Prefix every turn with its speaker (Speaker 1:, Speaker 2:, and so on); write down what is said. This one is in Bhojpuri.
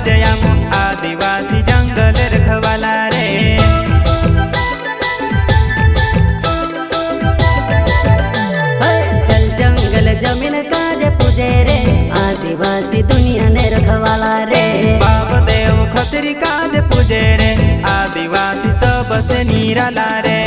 Speaker 1: पूजे आम आदिवासी जंगल रखवाला रे।
Speaker 2: चल जंगल जमीन काजे पूजे रे आदिवासी दुनिया ने रखवाला रे।
Speaker 1: बाप देव खतरी काज पूजे रे आदिवासी सबसे निराला रे।